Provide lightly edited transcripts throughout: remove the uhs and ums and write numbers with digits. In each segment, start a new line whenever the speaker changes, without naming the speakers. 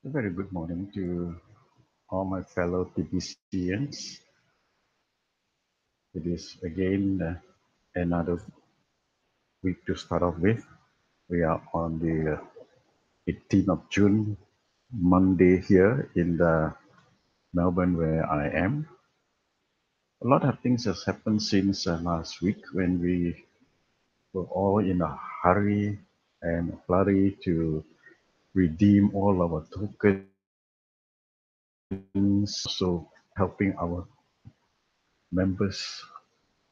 A very good morning to all my fellow TBCians. It is again another week to start off with. We are on the 18th of June, Monday here in the Melbourne where I am. A lot of things has happened since last week when we were all in a hurry and flurry to redeem all our tokens, also helping our members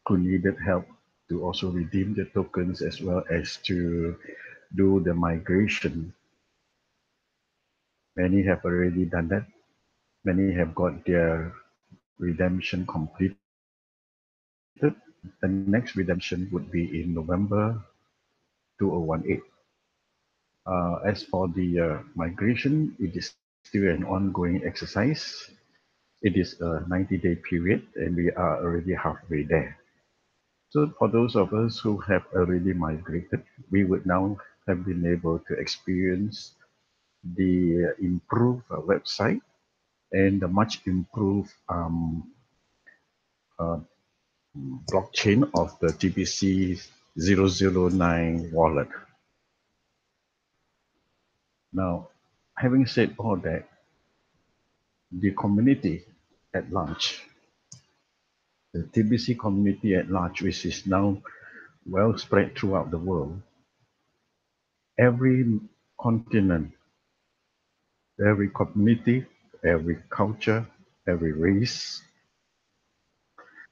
who needed help to also redeem the tokens as well as to do the migration. Many have already done that. Many have got their redemption completed. The next redemption would be in November 2018. As for the migration, it is still an ongoing exercise. It is a 90-day period and we are already halfway there. So for those of us who have already migrated, we would now have been able to experience the improved website and the much improved uh, blockchain of the TBC 009 wallet. Now, having said all that, the community at large, the TBC community at large, which is now well spread throughout the world, every continent, every community, every culture, every race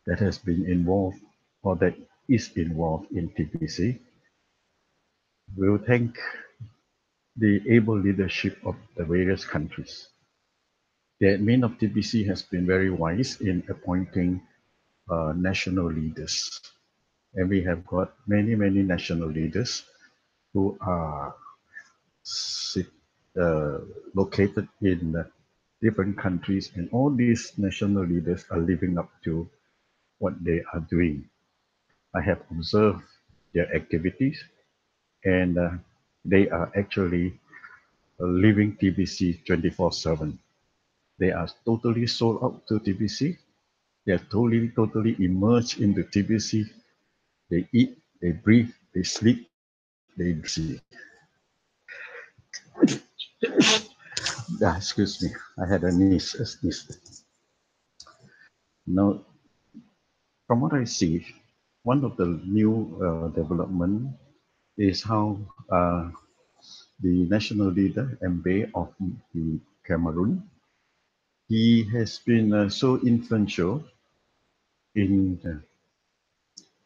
that has been involved or that is involved in TBC will thank the able leadership of the various countries. The admin of TBC has been very wise in appointing national leaders. And we have got many, many national leaders who are uh, located in different countries, and all these national leaders are living up to what they are doing. I have observed their activities, and they are actually living TBC 24/7. They are totally sold out to TBC. They are totally immersed into TBC. They eat, they breathe, they sleep, they TBC. Excuse me, I had a sneeze. Now, from what I see, one of the new development is how the national leader, Mbe of the Cameroon, he has been so influential in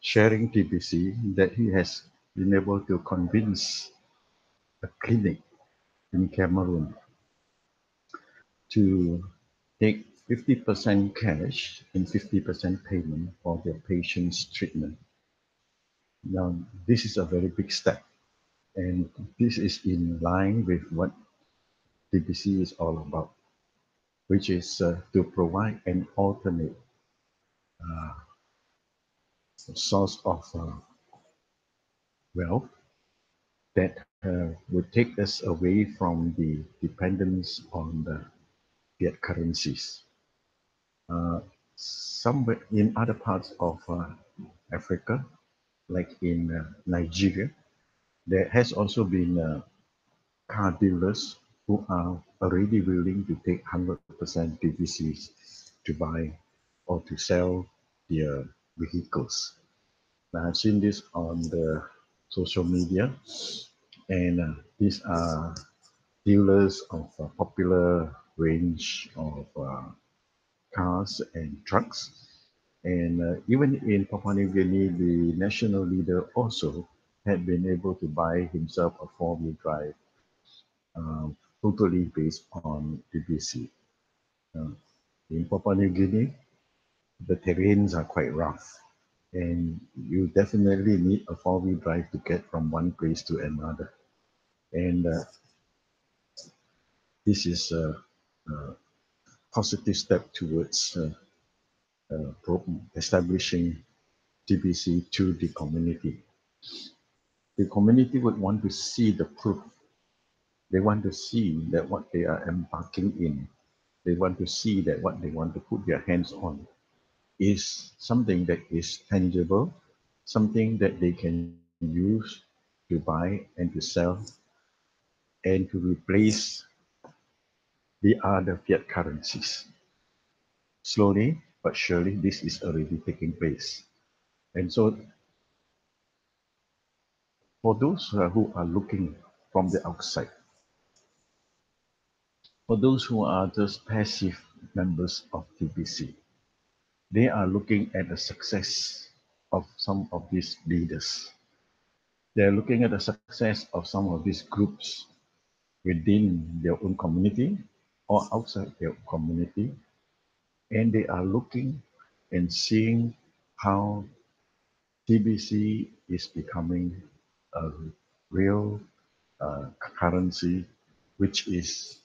sharing TBC that he has been able to convince a clinic in Cameroon to take 50% cash and 50% payment for their patient's treatment. Now, this is a very big step, and this is in line with what TBC is all about, which is to provide an alternate source of wealth that would take us away from the dependence on the fiat currencies. Somewhere in other parts of Africa, like in Nigeria, there has also been car dealers who are already willing to take 100% TVCs to buy or to sell their vehicles. Now, I've seen this on the social media, and these are dealers of a popular range of cars and trucks. And even in Papua New Guinea, the national leader also had been able to buy himself a four-wheel drive, totally based on DBC. Uh, in Papua New Guinea, the terrains are quite rough, and you definitely need a four-wheel drive to get from one place to another. And this is a positive step towards establishing TBC to the community. The community would want to see the proof They want to see that what they are embarking in, they want to see that what they want to put their hands on is something that is tangible, something that they can use to buy and to sell and to replace the other fiat currencies. Slowly but surely, this is already taking place. And so, for those who are looking from the outside, for those who are just passive members of TBC, they are looking at the success of some of these leaders. They're looking at the success of some of these groups within their own community or outside their community, and they are looking and seeing how TBC is becoming a real currency, which is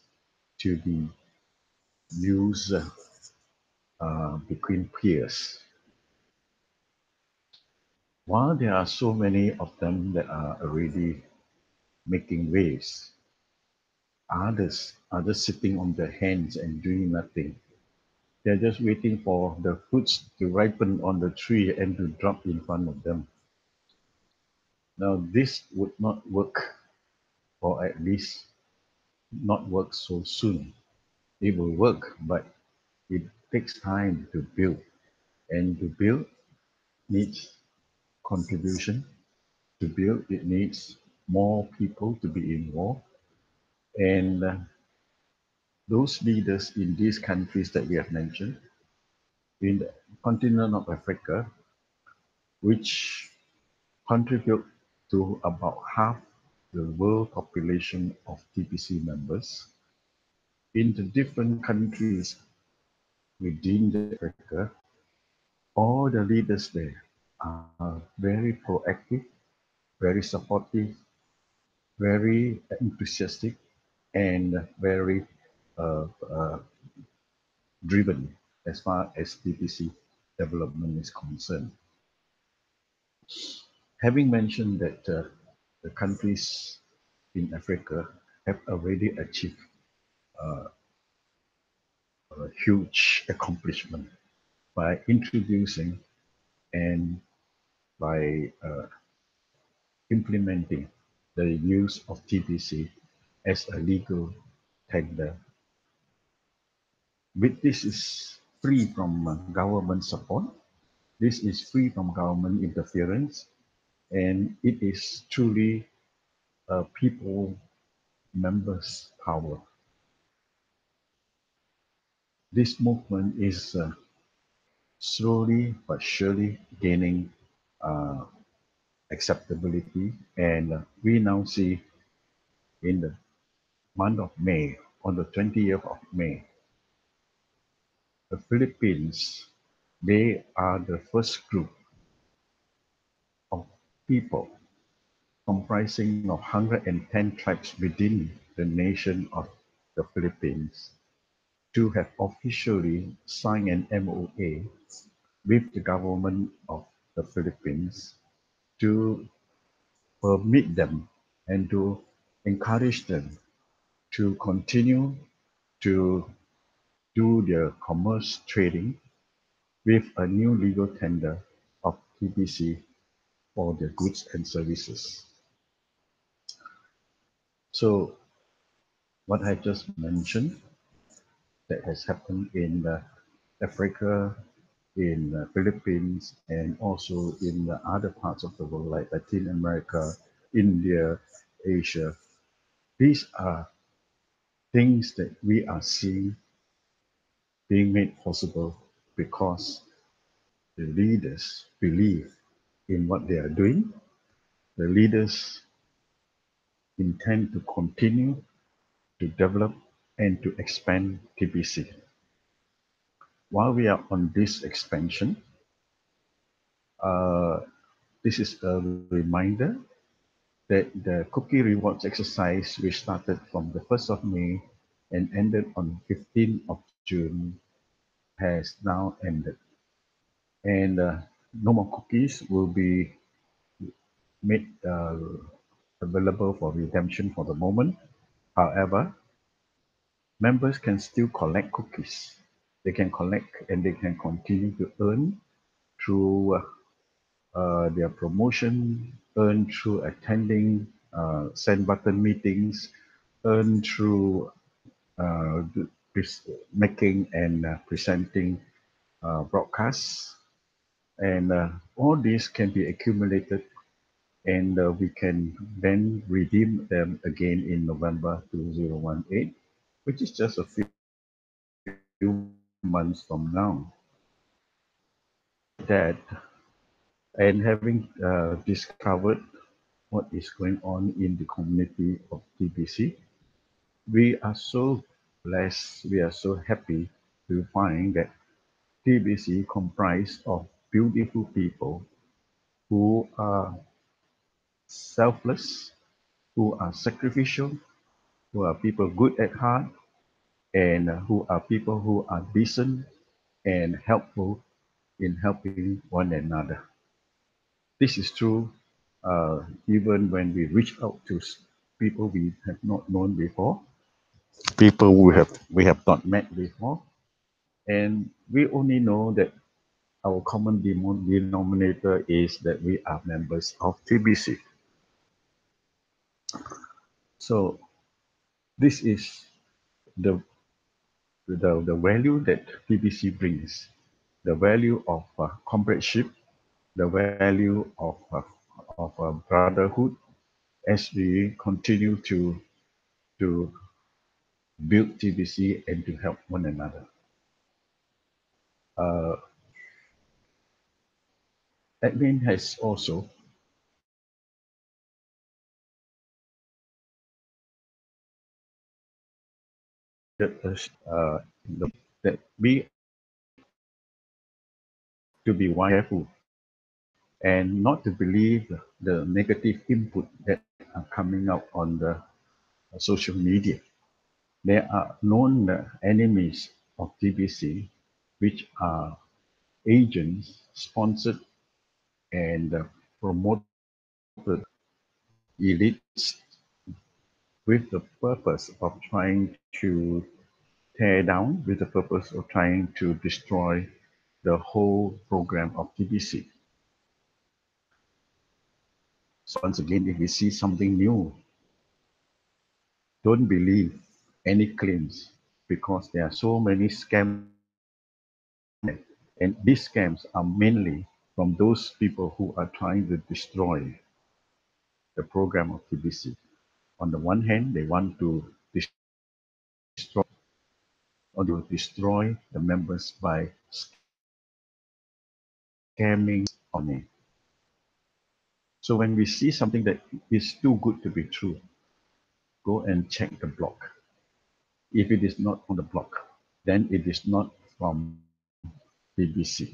to be used between peers. While there are so many of them that are already making waves, others are just sitting on their hands and doing nothing. They're just waiting for the fruits to ripen on the tree and to drop in front of them. Now, this would not work, or at least not work so soon. It will work, but it takes time to build. And to build needs contribution. To build, it needs more people to be involved. And those leaders in these countries that we have mentioned, in the continent of Africa, which contribute to about half the world population of TPC members, in the different countries within the Africa, all the leaders there are very proactive, very supportive, very enthusiastic, and very uh, uh, driven as far as TPC development is concerned. Having mentioned that the countries in Africa have already achieved a huge accomplishment by introducing and by implementing the use of TBC as a legal tender. With this is free from government support. This is free from government interference, and it is truly a people members' power. This movement is slowly but surely gaining uh, acceptability, and we now see in the month of May, on the 20th of May, the Philippines, they are the first group of people comprising of 110 tribes within the nation of the Philippines to have officially signed an MOA with the government of the Philippines to permit them and to encourage them to continue to do their commerce trading with a new legal tender of TBC for their goods and services. So what I just mentioned that has happened in Africa, in the Philippines, and also in the other parts of the world like Latin America, India, Asia, these are things that we are seeing being made possible because the leaders believe in what they are doing. The leaders intend to continue to develop and to expand TBC. While we are on this expansion, uh, this is a reminder that the cookie rewards exercise, which started from the 1st of May and ended on 15th of June, has now ended. And no more cookies will be made available for redemption for the moment. However, members can still collect cookies. They can collect and they can continue to earn through their promotion, earn through attending send button meetings, earn through making and presenting broadcasts. And all these can be accumulated and we can then redeem them again in November 2018, which is just a few months from now. That and having discovered what is going on in the community of TBC, we are so blessed, we are so happy to find that TBC comprised of beautiful people who are selfless, who are sacrificial, who are people good at heart, and who are people who are decent and helpful in helping one another. This is true even when we reach out to people we have not known before, people we have not met before, and we only know that our common denominator is that we are members of TBC. So this is the the value that TBC brings, the value of comradeship, the value of brotherhood as we continue to build TBC and to help one another. Uh, admin has also that us that we to be careful and not to believe the negative input that are coming out on the social media. There are known enemies of TBC, which are agents sponsored and promoted elites with the purpose of trying to tear down, with the purpose of trying to destroy the whole program of TBC. So once again, if we see something new, don't believe any claims because there are so many scams. And these scams are mainly from those people who are trying to destroy the program of TBC. On the one hand, they want to destroy or they will destroy the members by scamming on it. So when we see something that is too good to be true, go and check the blog. If it is not on the blog, then it is not from BBC.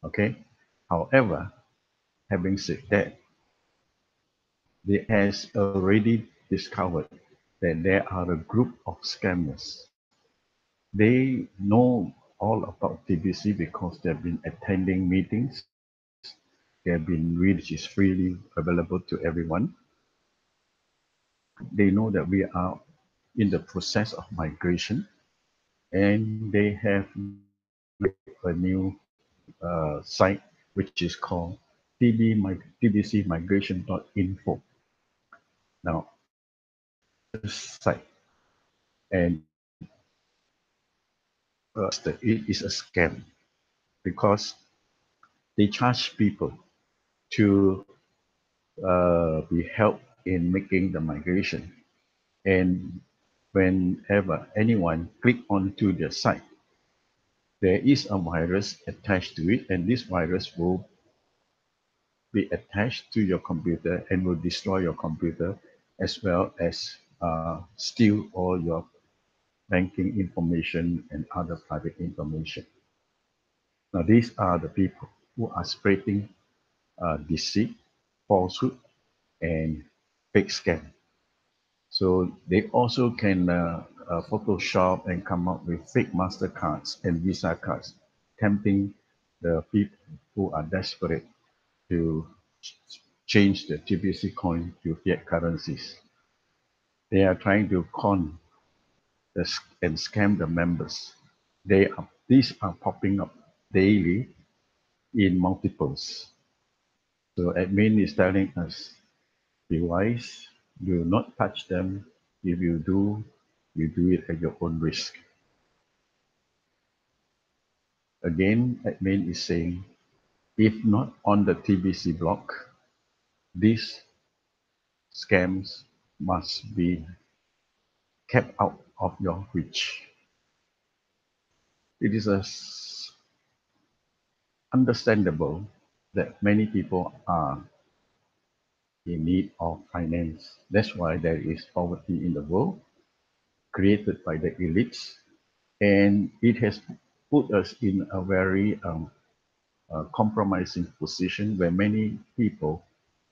Okay? However, having said that, they has already discovered that there are a group of scammers. They know all about TBC because they've been attending meetings. They have been read, which is freely available to everyone. They know that we are in the process of migration, and they have a new site which is called tbcmigration.info. Now, this site, and it is a scam because they charge people to be helped in making the migration. And whenever anyone click onto the site, there is a virus attached to it, and this virus will be attached to your computer and will destroy your computer as well as steal all your banking information and other private information. Now, these are the people who are spreading deceit, falsehood, and fake scam. So they also can Photoshop and come up with fake MasterCards and Visa cards, tempting the people who are desperate to change the TBC coin to fiat currencies. They are trying to con and scam the members. These are popping up daily in multiples. So admin is telling us, be wise, do not touch them. If you do it at your own risk. Again, admin is saying, if not on the TBC block, these scams must be kept out of your reach. It is understandable that many people are in need of finance. That's why there is poverty in the world created by the elites, and it has put us in a very compromising position where many people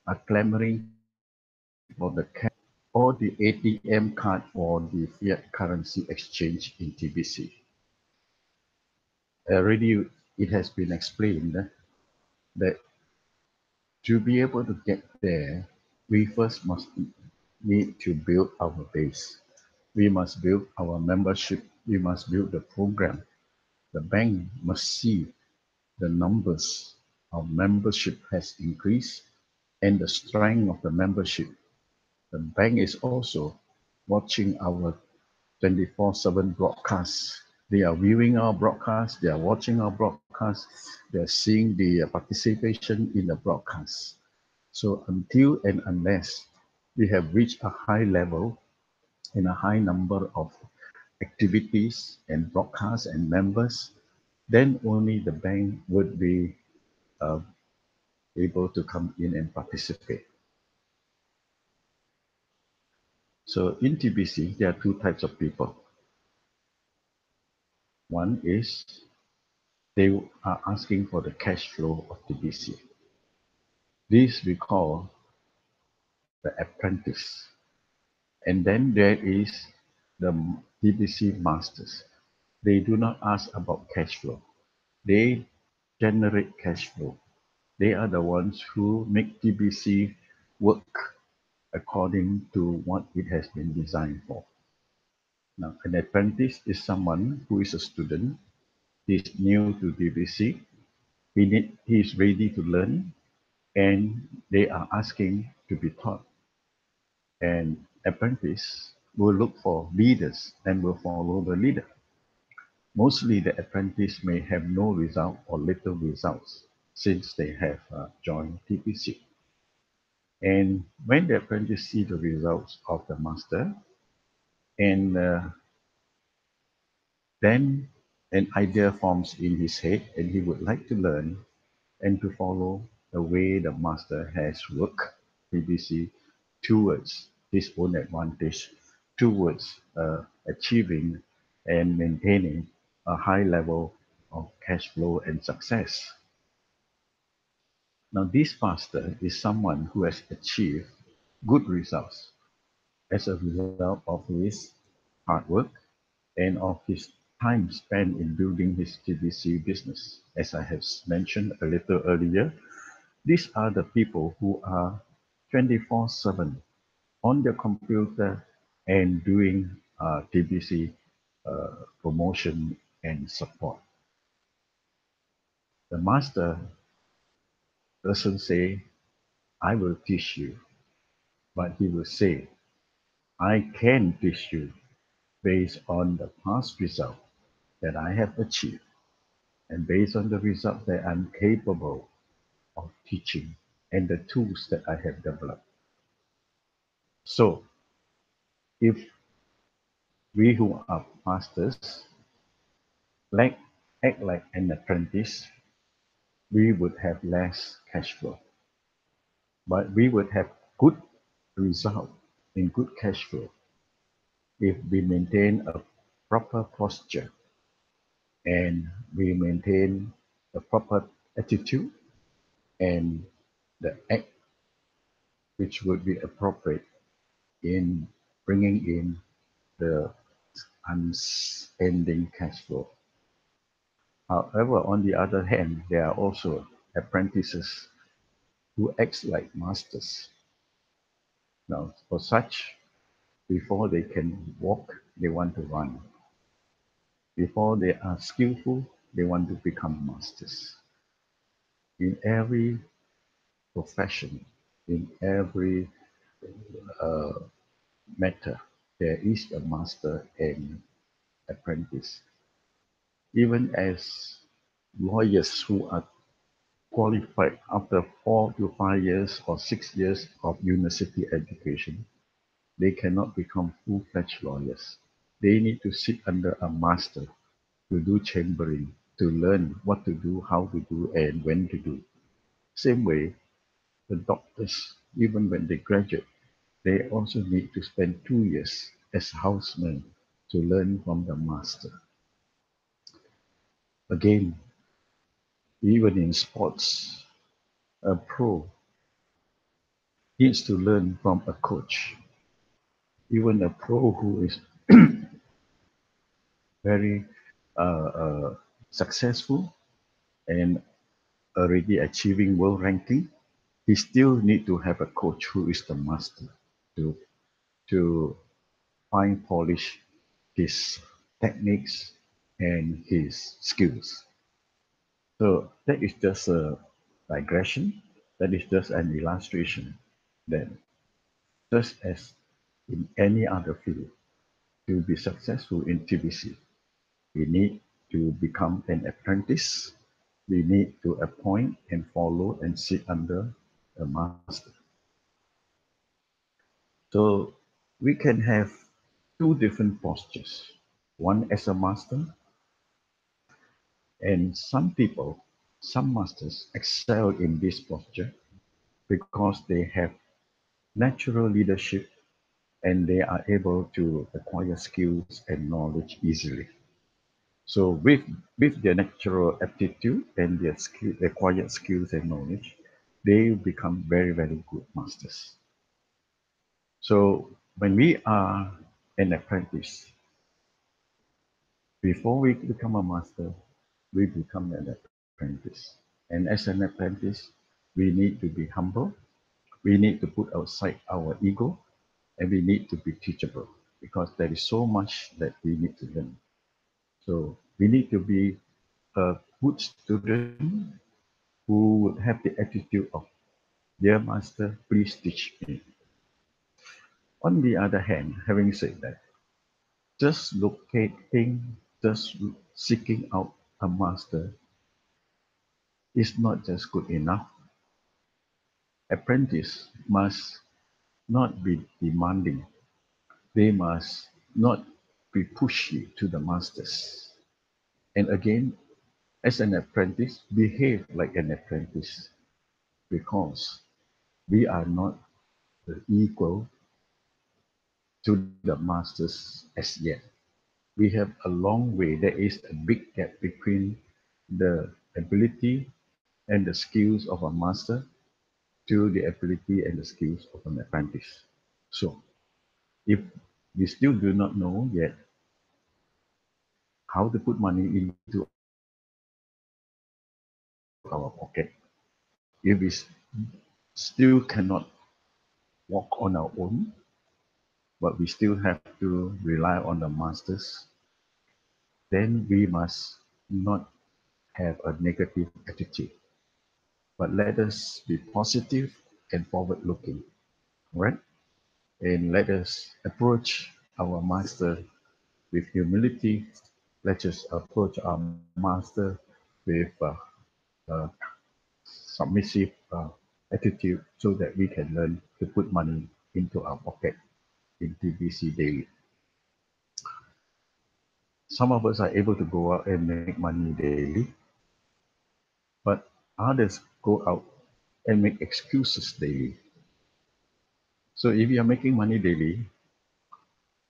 are clamoring for the cash or the ATM card for the fiat currency exchange in TBC. Already it has been explained that to be able to get there, we first must need to build our base. We must build our membership. We must build the program. The bank must see the numbers of membership has increased and the strength of the membership. The bank is also watching our 24/7 broadcasts. They are viewing our broadcast, they are watching our broadcast, they are seeing the participation in the broadcast. So until and unless we have reached a high level and a high number of activities and broadcasts and members, then only the bank would be uh, able to come in and participate. So in TBC, there are two types of people. One is they are asking for the cash flow of TBC. This we call the apprentice. And then there is the TBC Masters. They do not ask about cash flow. They generate cash flow. They are the ones who make TBC work according to what it has been designed for. Now, an apprentice is someone who is a student. He's new to TBC. He is ready to learn, and they are asking to be taught. And apprentice will look for leaders and will follow the leader. Mostly the apprentice may have no result or little results since they have joined TPC. And when the apprentice see the results of the master, and then an idea forms in his head, and he would like to learn and to follow the way the master has worked TBC towards his own advantage, towards achieving and maintaining a high level of cash flow and success. Now, this master is someone who has achieved good results as a result of his hard work and of his time spent in building his TBC business. As I have mentioned a little earlier, these are the people who are 24/7 on their computer and doing TBC promotion and support. The master doesn't say, I will teach you, but he will say, I can teach you based on the past result that I have achieved and based on the result that I'm capable of teaching and the tools that I have developed. So if we who are masters like act like an apprentice, we would have less cash flow, but we would have good result in good cash flow if we maintain a proper posture and we maintain the proper attitude and the act which would be appropriate in bringing in the unending cash flow. However, on the other hand, there are also apprentices who act like masters. Now, for such, Before they can walk, they want to run. Before they are skillful, they want to become masters. In every profession, in every matter, there is a master and apprentice. Even as lawyers who are qualified after 4 to 5 years or 6 years of university education, they cannot become full-fledged lawyers. They need to sit under a master to do chambering, to learn what to do, how to do, and when to do. Same way, the doctors, even when they graduate, they also need to spend 2 years as housemen to learn from the master. Again, even in sports, a pro needs to learn from a coach. Even a pro who is very successful and already achieving world ranking, he still need to have a coach who is the master to to fine polish his techniques and his skills. So that is just a digression. That is just an illustration that just as in any other field, to be successful in TBC, we need to become an apprentice. We need to appoint and follow and sit under a master. So we can have two different postures. One as a master, and some people, some masters excel in this posture because they have natural leadership and they are able to acquire skills and knowledge easily. So with their natural aptitude and their acquired skills and knowledge, they become very good masters. So when we are an apprentice, before we become a master, we become an apprentice. And as an apprentice, we need to be humble. We need to put aside our ego, and we need to be teachable because there is so much that we need to learn. So we need to be a good student who would have the attitude of, dear master, please teach me. On the other hand, having said that, just locating, just seeking out a master is not just good enough. Apprentice must not be demanding. They must not be pushy to the masters. And again, as an apprentice, behave like an apprentice because we are not equal to the masters as yet. We have a long way. There is a big gap between the ability and the skills of a master to the ability and the skills of an apprentice. So if we still do not know yet how to put money into our pocket, if we still cannot walk on our own, but we still have to rely on the masters, then we must not have a negative attitude, but let us be positive and forward looking, right? And let us approach our master with humility. Let us approach our master with submissive attitude so that we can learn to put money into our pocket in TBC daily. Some of us are able to go out and make money daily, but others go out and make excuses daily. So if you are making money daily,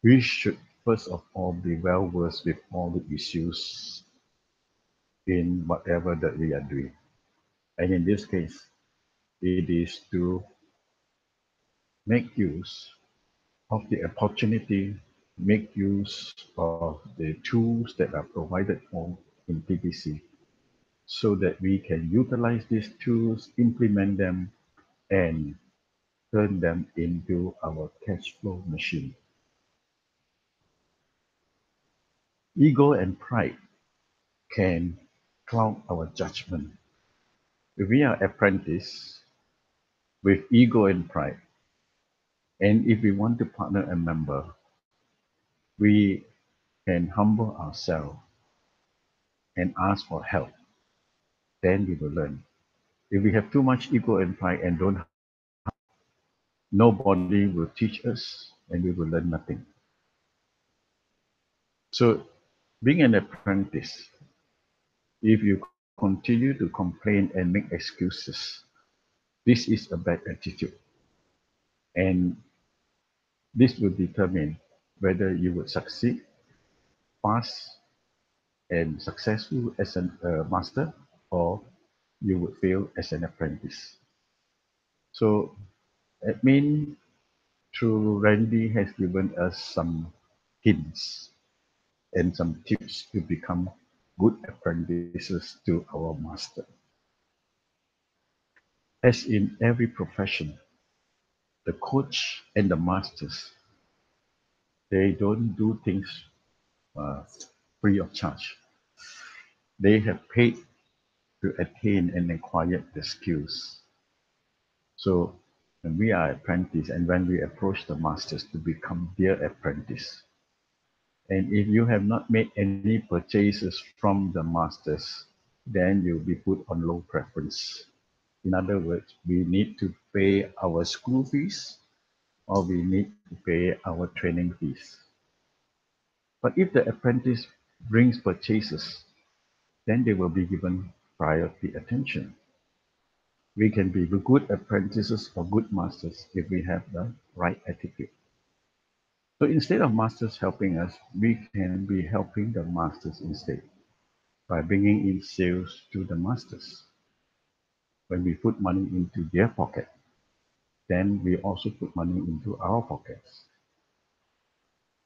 we should first of all be well versed with all the issues in whatever that we are doing. And in this case, it is to make use of the opportunity, make use of the tools that are provided for in TBC so that we can utilize these tools, implement them, and turn them into our cash flow machine. Ego and pride can cloud our judgment. If we are apprentice with ego and pride, and if we want to partner a member, we can humble ourselves and ask for help. Then we will learn. If we have too much ego and pride and don't, nobody will teach us and we will learn nothing. So being an apprentice, if you continue to complain and make excuses, this is a bad attitude. And this will determine whether you would succeed, pass, and successful as a master, or you would fail as an apprentice. So admin through Randy has given us some hints and some tips to become good apprentices to our master. As in every profession, the coach and the masters, they don't do things uh, free of charge. They have paid to attain and acquire the skills. So when we are apprentice and when we approach the masters to become their apprentice, and if you have not made any purchases from the masters, then you'll be put on low preference. In other words, we need to pay our school fees or we need to pay our training fees. But if the apprentice brings purchases, then they will be given priority attention. We can be good apprentices or good masters if we have the right attitude. So instead of masters helping us, we can be helping the masters instead by bringing in sales to the masters. When we put money into their pocket, then we also put money into our pockets.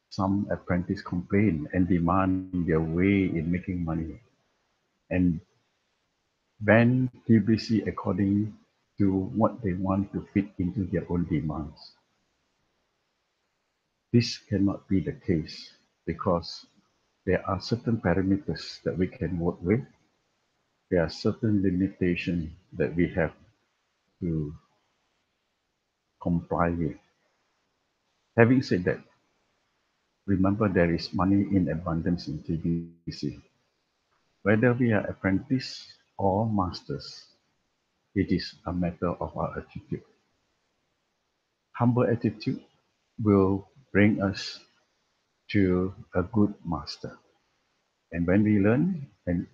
Some apprentices complain and demand their way in making money and ban TBC according to what they want to fit into their own demands. This cannot be the case because there are certain parameters that we can work with. There are certain limitations that we have to comply with. Having said that, remember there is money in abundance in TBC. Whether we are apprentice or masters, it is a matter of our attitude. Humble attitude will bring us to a good master. And when we learn, and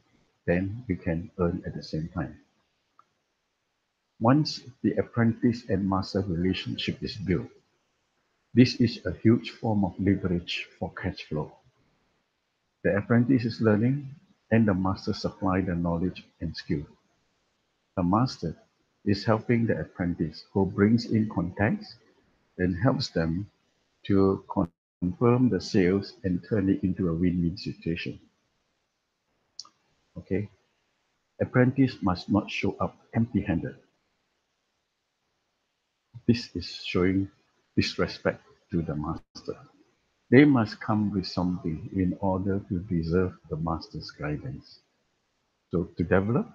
then we can earn at the same time. Once the apprentice and master relationship is built, this is a huge form of leverage for cash flow. The apprentice is learning, and the master supply the knowledge and skill. The master is helping the apprentice who brings in contacts and helps them to confirm the sales and turn it into a win-win situation. Okay, apprentice must not show up empty-handed. This is showing disrespect to the master. They must come with something in order to deserve the master's guidance. So to develop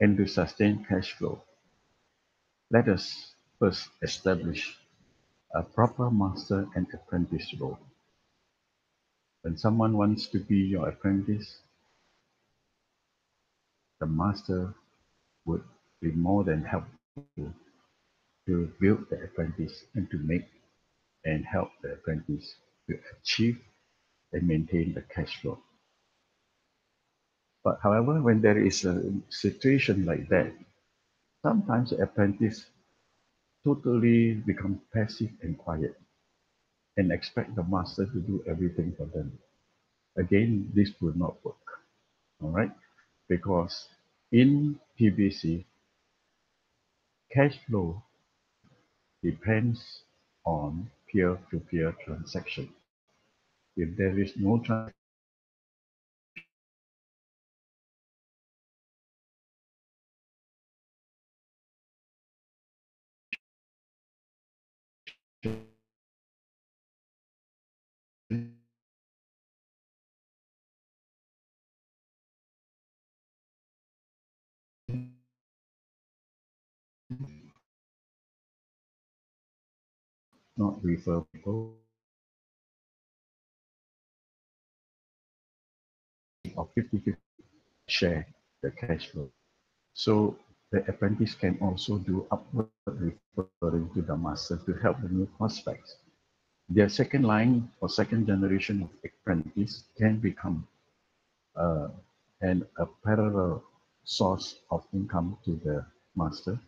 and to sustain cash flow, let us first establish a proper master and apprentice role. When someone wants to be your apprentice, the master would be more than helpful to build the apprentice and to make and help the apprentice to achieve and maintain the cash flow. But however, when there is a situation like that, sometimes the apprentice totally become passive and quiet and expect the master to do everything for them. Again, this will not work. All right? Because in TBC, cash flow depends on peer-to-peer transaction. If there is no transaction, not refer people or 50-50 share the cash flow. So the apprentice can also do upward referring to the master to help the new prospects. Their second line or second generation of apprentice can become uh, a parallel source of income to the master,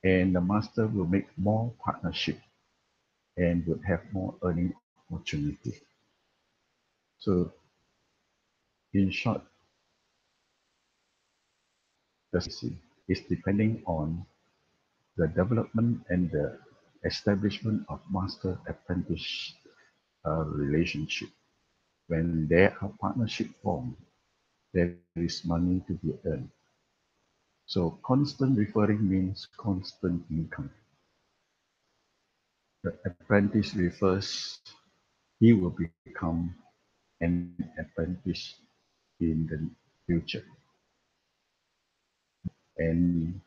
and the master will make more partnership and would have more earning opportunity. So in short, the is depending on the development and the establishment of master apprentice relationship. When there are partnership formed, there is money to be earned. So constant referring means constant income. The apprentice refers, he will become an apprentice in the future, and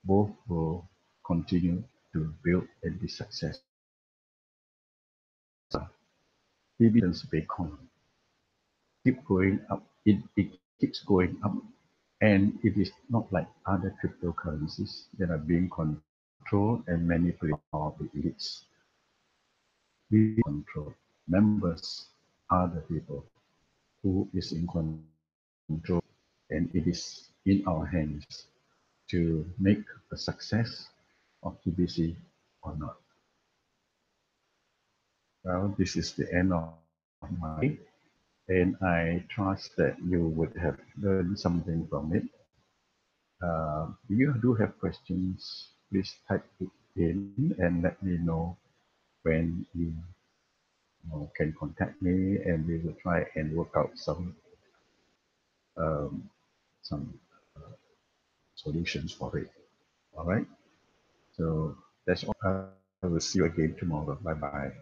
both will continue to build and be successful. Dividends Bitcoin keep going up. It keeps going up, and it is not like other cryptocurrencies that are being controlled and manipulated by the elites. We control. Members are the people who is in control, and it is in our hands to make a success of TBC or not. Well, this is the end of my, and I trust that you would have learned something from it. If you do have questions, please type it in and let me know when you can contact me, and we will try and work out um, some solutions for it. All right. So that's all. I will see you again tomorrow. Bye bye.